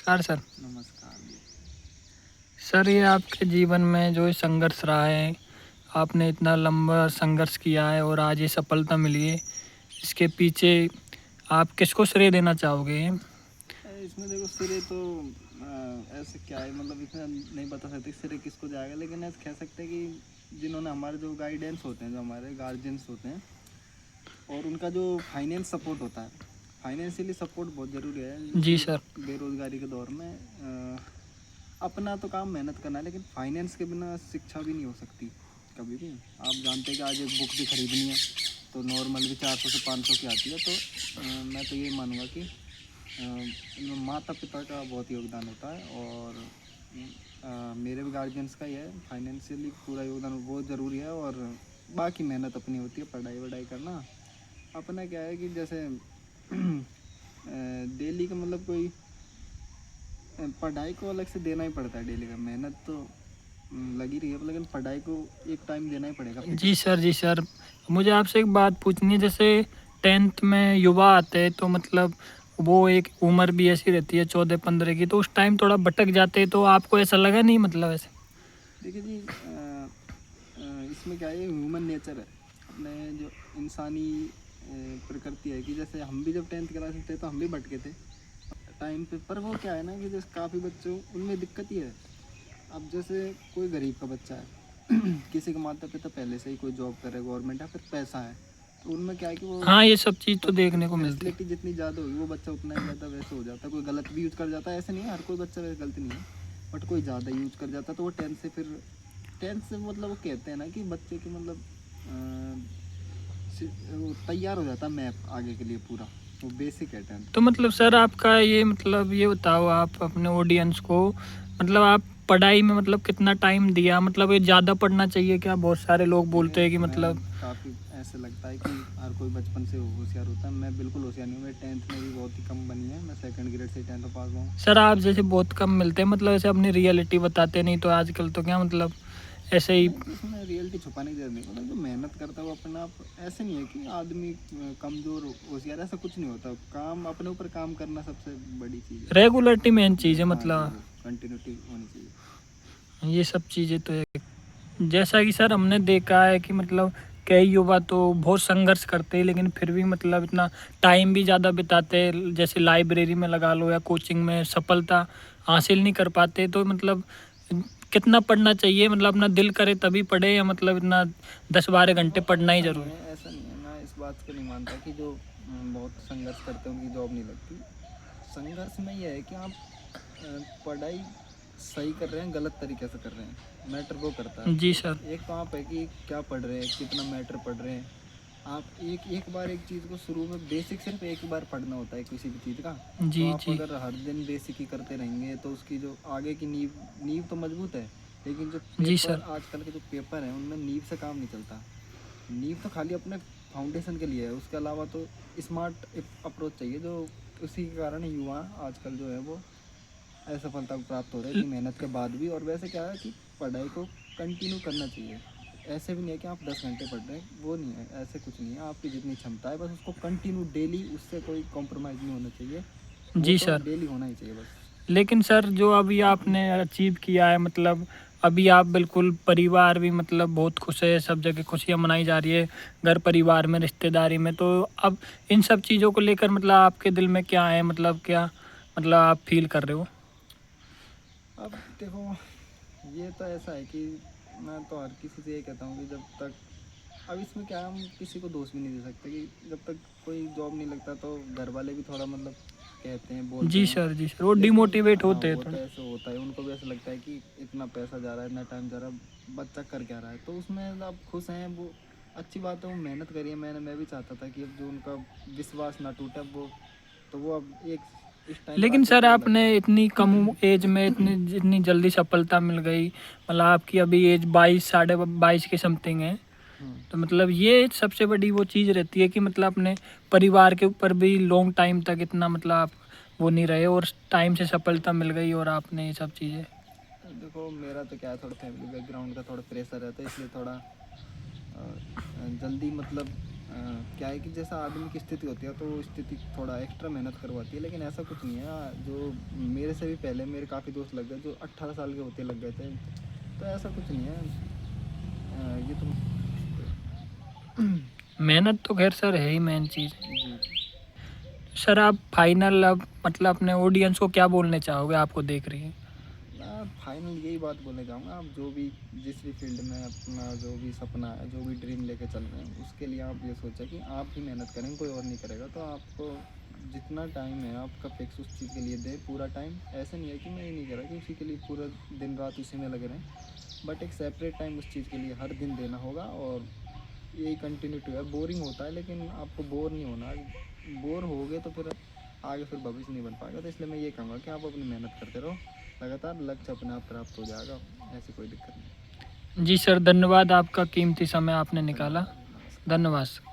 नमस्कार सर। नमस्कार जी। सर ये आपके जीवन में जो ये संघर्ष रहा है, आपने इतना लंबा संघर्ष किया है और आज ये सफलता मिली है, इसके पीछे आप किसको श्रेय देना चाहोगे? इसमें देखो श्रेय तो ऐसे क्या है, मतलब इतना नहीं बता सकते श्रेय किसको जाएगा, लेकिन ऐसे कह सकते हैं कि जिन्होंने हमारे जो गाइडेंस होते हैं, जो हमारे गार्जियंस होते हैं, और उनका जो फाइनेंस सपोर्ट होता है, फाइनेंशियली सपोर्ट बहुत ज़रूरी है जी इस सर। बेरोज़गारी के दौर में। अपना तो काम मेहनत करना है, लेकिन फाइनेंस के बिना शिक्षा भी नहीं हो सकती कभी भी। आप जानते हैं कि आज एक बुक भी खरीदनी है तो नॉर्मल भी 400 से 500 की आती है। तो मैं तो यही मानूंगा कि इनमें माता पिता का बहुत योगदान होता है, और मेरे भी गार्जियंस का ही है। फाइनेंशियली पूरा योगदान बहुत ज़रूरी है, और बाकी मेहनत अपनी होती है, पढ़ाई वढ़ाई करना अपना। क्या है कि जैसे डेली का मतलब कोई पढ़ाई को अलग से देना ही पड़ता है, डेली का मेहनत तो लगी रही है, लेकिन पढ़ाई को एक टाइम देना ही पड़ेगा फिक्स। जी सर, जी सर। मुझे आपसे एक बात पूछनी है, जैसे 10th में युवा आते हैं तो मतलब वो एक उम्र भी ऐसी रहती है 14-15 की, तो उस टाइम थोड़ा भटक जाते हैं, तो आपको ऐसा लगा नहीं मतलब ऐसे? देखिए जी, इसमें क्या है, ह्यूमन नेचर है, अपने जो इंसानी प्रकृति है कि जैसे हम भी जब 10th क्लास में थे तो हम भी भटके थे टाइम पे। पर वो क्या है ना कि जैसे काफ़ी बच्चों उनमें दिक्कत ही है। अब जैसे कोई गरीब का बच्चा है किसी के माता पिता पहले से ही कोई जॉब कर रहे हैं, गवर्नमेंट है, फिर पैसा है, तो उनमें क्या है कि वो हाँ, ये सब चीज़ तो सब देखने को मिलती है। फैसिलिटी जितनी ज़्यादा होगी वो बच्चा उतना ही ज़्यादा वैसे हो जाता है। कोई गलत भी यूज़ कर जाता है, ऐसे नहीं है हर कोई बच्चा वैसे गलत नहीं है, बट कोई ज़्यादा यूज़ कर जाता है तो वो 10th से मतलब वो कहते हैं ना कि बच्चे की मतलब वो तैयार हो जाता है मैप आगे के लिए पूरा। वो बेसिक है 10th। तो मतलब सर आपका ये मतलब ये बताओ आप अपने ऑडियंस को, मतलब आप पढ़ाई में मतलब कितना टाइम दिया, मतलब ये ज़्यादा पढ़ना चाहिए क्या? बहुत सारे लोग बोलते हैं कि देखिए मैं मतलब। काफ़ी ऐसे लगता है कि हर कोई बचपन से होशियार होता है। मैं बिल्कुल होशियार नहीं हूँ, मेरी 10th में भी बहुत ही कम बनी है। मैं 2nd ग्रेड से 10th पास हुआ हूँ। सर आप जैसे बहुत कम मिलते हैं, मतलब ऐसे अपनी रियलिटी बताते नहीं, तो आजकल तो क्या मतलब ऐसे ही। नहीं तो इसमें रियलिटी छुपाने की जरूरत नहीं, मतलब जो मेहनत करता है वो अपने आप। ऐसे नहीं है कि आदमी कमज़ोर होशियार, ऐसा कुछ नहीं होता। काम अपने ऊपर काम करना सबसे बड़ी चीज़ है। रेगुलरिटी मेन चीज़ है हाँ मतलब। ज़रूर, कंटिन्यूटी होनी चाहिए। ये सब चीज़ें तो है। जैसा कि सर हमने देखा है कि मतलब कई युवा तो बहुत संघर्ष करते हैं, लेकिन फिर भी मतलब इतना टाइम भी ज़्यादा बिताते हैं, जैसे लाइब्रेरी में लगा लो या कोचिंग में, सफलता हासिल नहीं कर पाते। तो मतलब कितना पढ़ना चाहिए, मतलब अपना दिल करे तभी पढ़े, या मतलब इतना 10-12 घंटे देखो पढ़ना ही ऐसा नहीं जरूरी? है, ऐसा नहीं है। मैं इस बात को नहीं मानता कि जो बहुत संघर्ष करते हैं उनकी जॉब नहीं लगती। संघर्ष में यह है कि आप पढ़ाई सही कर रहे हैं गलत तरीके से कर रहे हैं, मैटर वो करता है। जी सर। एक तो आप है कि क्या पढ़ रहे हैं, कितना मैटर पढ़ रहे हैं। आप एक एक बार एक चीज़ को शुरू में बेसिक सिर्फ एक बार पढ़ना होता है किसी भी चीज़ का। तो जी आप जी। अगर हर दिन बेसिक ही करते रहेंगे तो उसकी जो आगे की नींव नींव तो मजबूत है, लेकिन जो जी पेपर सर। आजकल के जो पेपर हैं उनमें नींव से काम नहीं चलता। नींव तो खाली अपने फाउंडेशन के लिए है, उसके अलावा तो स्मार्ट अप्रोच चाहिए। जो उसी के कारण युवा आजकल जो है वो असफलता को प्राप्त हो रहा है इतनी मेहनत के बाद भी। और वैसे क्या है कि पढ़ाई को कंटिन्यू करना चाहिए। ऐसे भी नहीं है कि आप 10 घंटे पढ़ रहे हैं, वो नहीं है, ऐसे कुछ नहीं है। आपकी जितनी क्षमता है बस उसको कंटिन्यू डेली, उससे कोई कॉम्प्रोमाइज़ नहीं होना चाहिए। वो जी तो सर। डेली होना ही चाहिए बस। लेकिन सर जो अभी आपने अचीव किया है, मतलब अभी आप बिल्कुल परिवार भी मतलब बहुत खुश है, सब जगह खुशियाँ मनाई जा रही है, घर परिवार में, रिश्तेदारी में। तो अब इन सब चीज़ों को लेकर मतलब आपके दिल में क्या है, मतलब क्या मतलब आप फील कर रहे हो? अब देखो, ये तो ऐसा है कि मैं तो हर किसी से ये कहता हूँ कि जब तक, अब इसमें क्या है, हम किसी को दोष भी नहीं दे सकते कि जब तक कोई जॉब नहीं लगता तो घर वाले भी थोड़ा मतलब कहते हैं, बोलते जी हैं। सर, जी सर, वो लेकिन डिमोटिवेट हाँ, होते हैं वो तो थोड़े। ऐसे होता है, उनको भी ऐसा लगता है कि इतना पैसा जा रहा है, इतना टाइम जा रहा है, बच्चा कर क्या रहा है। तो उसमें आप खुश हैं, वो अच्छी बात है, वो मेहनत करिए। मैं भी चाहता था कि अब जो उनका विश्वास ना टूटे, अब वो तो वो अब एक इस टाइम पे लेकिन आके सर पूरा आपने लगता है। इतनी कम एज में इतनी जल्दी सफलता मिल गई, मतलब आपकी अभी एज 22, साढ़े 22 के समथिंग है। हम्म। तो मतलब ये सबसे बड़ी वो चीज़ रहती है कि मतलब अपने परिवार के ऊपर भी लॉन्ग टाइम तक इतना मतलब आप वो नहीं रहे, और टाइम से सफलता मिल गई और आपने ये सब चीज़ें। देखो मेरा तो क्या है, थोड़ा फैमिली बैकग्राउंड का थोड़ा प्रेशर रहता है, इसलिए थोड़ा जल्दी मतलब क्या है कि जैसा आदमी की स्थिति होती है तो वो स्थिति थोड़ा एक्स्ट्रा मेहनत करवाती है, लेकिन ऐसा कुछ नहीं है। जो मेरे से भी पहले मेरे काफ़ी दोस्त लग गए जो 18 साल के होते लग गए थे, तो ऐसा कुछ नहीं है। ये तो मेहनत तो खैर सर है ही मेन चीज़। जी। सर आप फाइनल अब मतलब अपने ऑडियंस को क्या बोलने चाहोगे, आपको देख रही है? मैं फाइनल यही बात बोलना चाहूँगा, आप जो भी जिस भी फील्ड में अपना जो भी सपना है, जो भी ड्रीम लेके चल रहे हैं, उसके लिए आप ये सोचें कि आप ही मेहनत करेंगे, कोई और नहीं करेगा। तो आपको जितना टाइम है आपका फिक्स उस चीज़ के लिए दे, पूरा टाइम। ऐसा नहीं है कि मैं ये नहीं कह रहा कि उसी के लिए पूरा दिन रात उसी में लगे रहें, बट एक सेपरेट टाइम उस चीज़ के लिए हर दिन देना होगा। और यही कंटिन्यूटी है। बोरिंग होता है लेकिन आपको बोर नहीं होना। बोर हो गए तो फिर आगे फिर भविष्य नहीं बन पाएगा। तो इसलिए मैं ये कहूँगा कि आप अपनी मेहनत करते रहो, लगातार लक्ष्य अपने आप प्राप्त हो जाएगा, ऐसी कोई दिक्कत नहीं। जी सर, धन्यवाद, आपका कीमती समय आपने निकाला। धन्यवाद, नमस्कार। धन्यवाद सर।